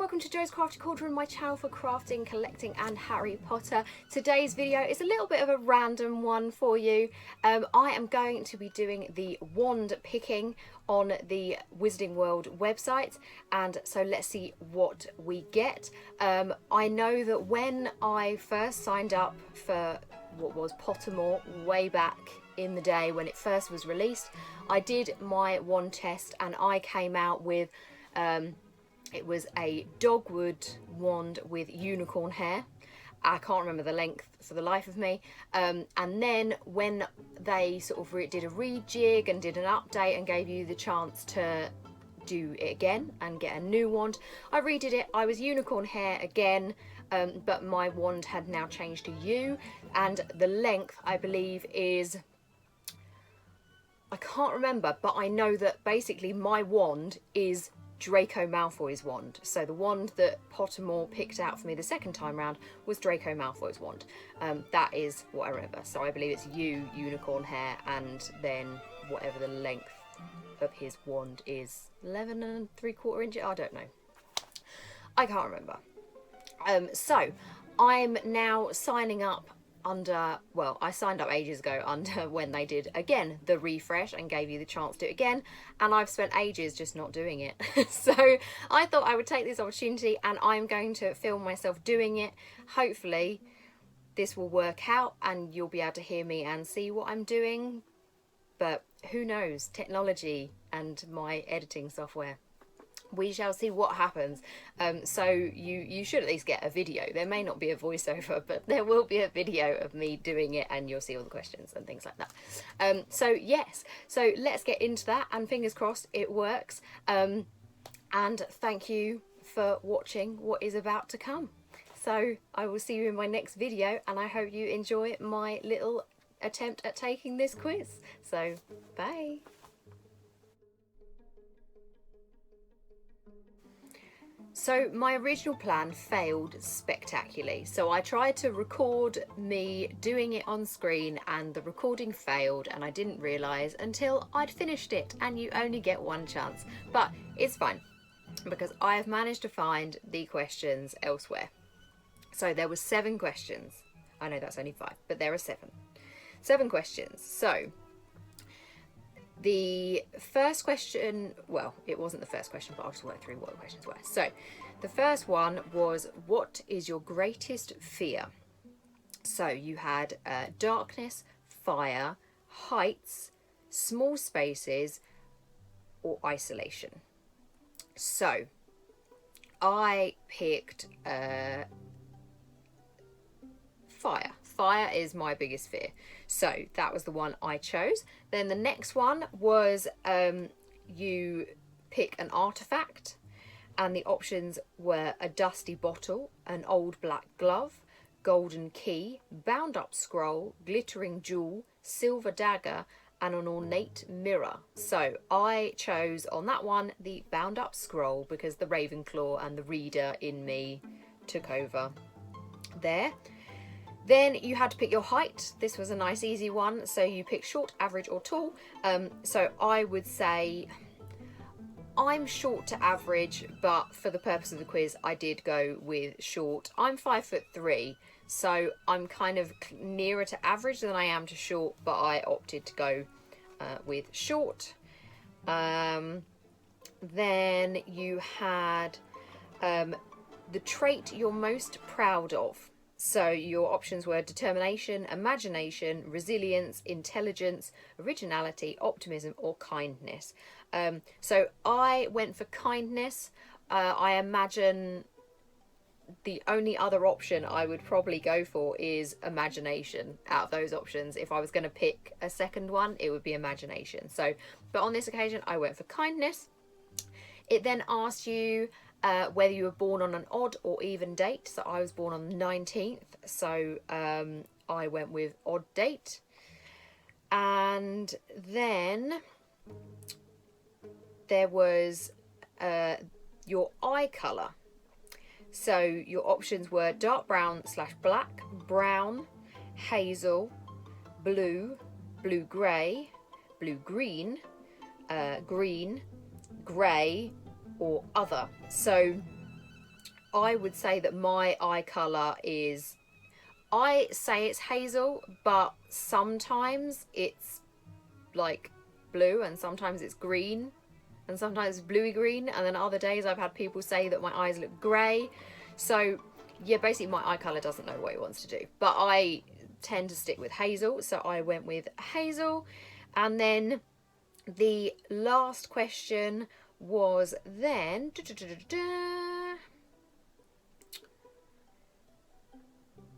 welcome to Jo's Crafty Cauldron, my channel for crafting, collecting and Harry Potter. Today's video is a little bit of a random one for you. I am going to be doing the wand picking on the Wizarding World website, and so let's see what we get. I know that when I first signed up for what was Pottermore way back in the day when it first was released, I did my wand test and I came out with it was a dogwood wand with unicorn hair. I can't remember the length for the life of me. And then when they sort of did a rejig and did an update and gave you the chance to do it again and get a new wand, I redid it. I was unicorn hair again, but my wand had now changed to U, and the length I believe is, I can't remember, but I know that basically my wand is Draco Malfoy's wand. So the wand that Pottermore picked out for me the second time round was Draco Malfoy's wand. That is what I remember. So I believe it's unicorn hair, and then whatever the length of his wand is, 11 3/4 inches. I don't know. I can't remember. So I'm now signing up under, well, I signed up ages ago under when they did again the refresh and gave you the chance to do it again, and I've spent ages just not doing it. So I thought I would take this opportunity and I'm going to film myself doing it. Hopefully this will work out and you'll be able to hear me and see what I'm doing, but who knows, technology and my editing software. We shall see what happens. So you should at least get a video. There may not be a voiceover, but there will be a video of me doing it and you'll see all the questions and things like that. So yes, so let's get into that, and fingers crossed it works. And thank you for watching what is about to come. So I will see you in my next video, and I hope you enjoy my little attempt at taking this quiz. So bye. So my original plan failed spectacularly. So I tried to record me doing it on screen and the recording failed, and I didn't realise until I'd finished it, and you only get one chance. But it's fine because I have managed to find the questions elsewhere. So there were 7 questions. I know that's only 5, but there are 7. 7 questions. So the first question, well, it wasn't the first question, but I'll just work through what the questions were. So the first one was, what is your greatest fear? So you had darkness, fire, heights, small spaces, or isolation. So I picked fire. Fire is my biggest fear, so that was the one I chose. Then the next one was you pick an artifact, and the options were a dusty bottle, an old black glove, golden key, bound up scroll, glittering jewel, silver dagger, and an ornate mirror. So I chose on that one the bound up scroll because the Ravenclaw and the reader in me took over there. Then you had to pick your height. This was a nice easy one. So you pick short, average or tall. So I would say I'm short to average, but for the purpose of the quiz, I did go with short. I'm 5'3", so I'm kind of nearer to average than I am to short, but I opted to go with short. Then you had the trait you're most proud of. So your options were determination, imagination, resilience, intelligence, originality, optimism, or kindness. So I went for kindness. I imagine the only other option I would probably go for is imagination out of those options. If I was going to pick a second one, it would be imagination. So, but on this occasion, I went for kindness. It then asked you whether you were born on an odd or even date. So I was born on the 19th, so I went with odd date. And then there was your eye colour. So your options were dark brown / black, brown, hazel, blue, blue grey, blue green, green, grey, or other. So I would say that my eye colour is, I say it's hazel, but sometimes it's like blue and sometimes it's green and sometimes it's bluey green, and then other days I've had people say that my eyes look grey. So yeah, basically my eye colour doesn't know what it wants to do, but I tend to stick with hazel, so I went with hazel. And then the last question was then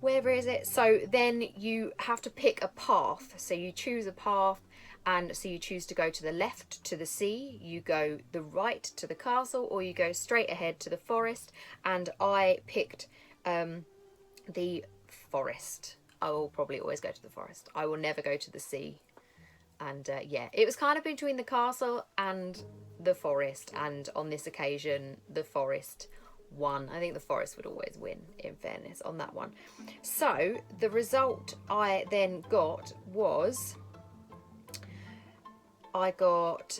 where is it? So then you have to pick a path. So you choose a path, and so you choose to go to the left to the sea, you go the right to the castle, or you go straight ahead to the forest. And I picked the forest. I will probably always go to the forest. I will never go to the sea. And yeah, it was kind of between the castle and the forest, and on this occasion the forest won. I think the forest would always win, in fairness, on that one. So the result I then got was, I got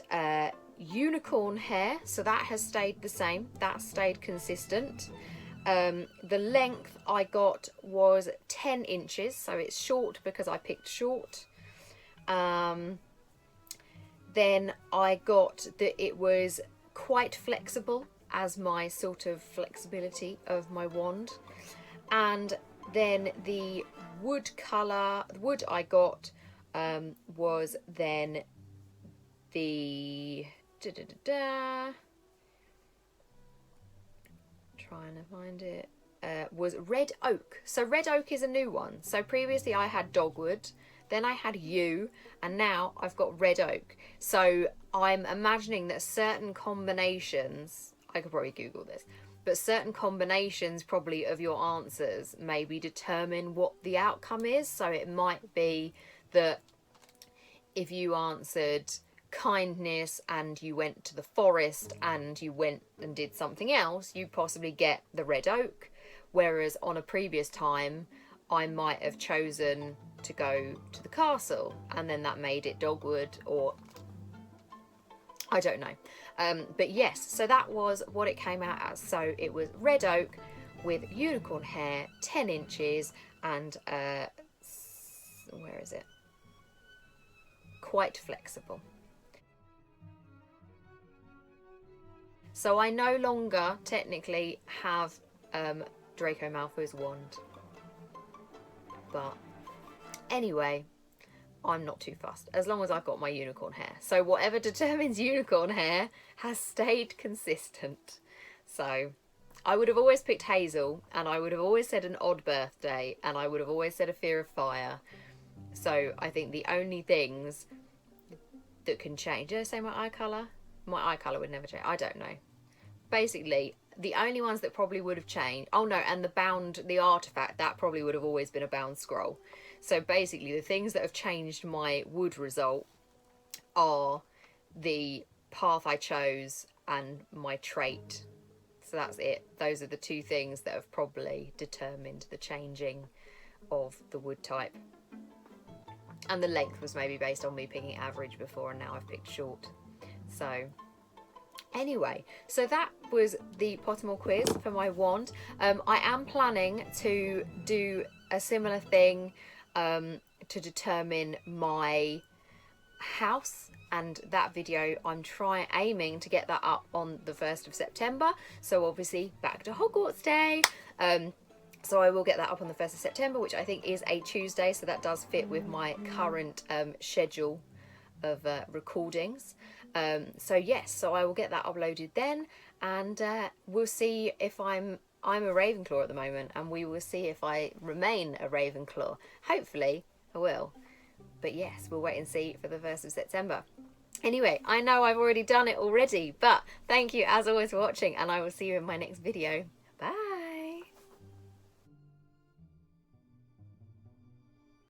unicorn hair, so that has stayed the same, that stayed consistent. The length I got was 10 inches, so it's short because I picked short. Then I got that it was quite flexible, as my sort of flexibility of my wand. And then the wood colour, the wood I got was then the trying to find it, was red oak. So red oak is a new one. So previously I had dogwood, then I had yew, and now I've got red oak. So I'm imagining that certain combinations, I could probably Google this, but certain combinations probably of your answers maybe determine what the outcome is. So it might be that if you answered kindness and you went to the forest and you went and did something else, you possibly get the red oak. Whereas on a previous time, I might have chosen to go to the castle, and then that made it dogwood, or I don't know. But yes, so that was what it came out as. So it was red oak with unicorn hair, 10 inches, and where is it? Quite flexible. So I no longer technically have Draco Malfoy's wand. But anyway, I'm not too fussed, as long as I've got my unicorn hair. So whatever determines unicorn hair has stayed consistent. So I would have always picked hazel, and I would have always said an odd birthday, and I would have always said a fear of fire. So I think the only things that can change, did I say my eye colour? My eye colour would never change. I don't know. Basically, the only ones that probably would have changed, oh no, and the bound, the artifact, that probably would have always been a bound scroll. So basically the things that have changed my wood result are the path I chose and my trait. So that's it. Those are the two things that have probably determined the changing of the wood type. And the length was maybe based on me picking average before, and now I've picked short. So anyway, so that was the Pottermore quiz for my wand. I am planning to do a similar thing to determine my house, and that video I'm aiming to get that up on the 1st of September. So obviously back to Hogwarts Day. So I will get that up on the 1st of September, which I think is a Tuesday, so that does fit with my current schedule of recordings. So yes, so I will get that uploaded then, and we'll see if I'm a Ravenclaw at the moment, and we will see if I remain a Ravenclaw. Hopefully I will, but yes, we'll wait and see for the 1st of September. Anyway, I know I've already done it already, but thank you as always for watching, and I will see you in my next video.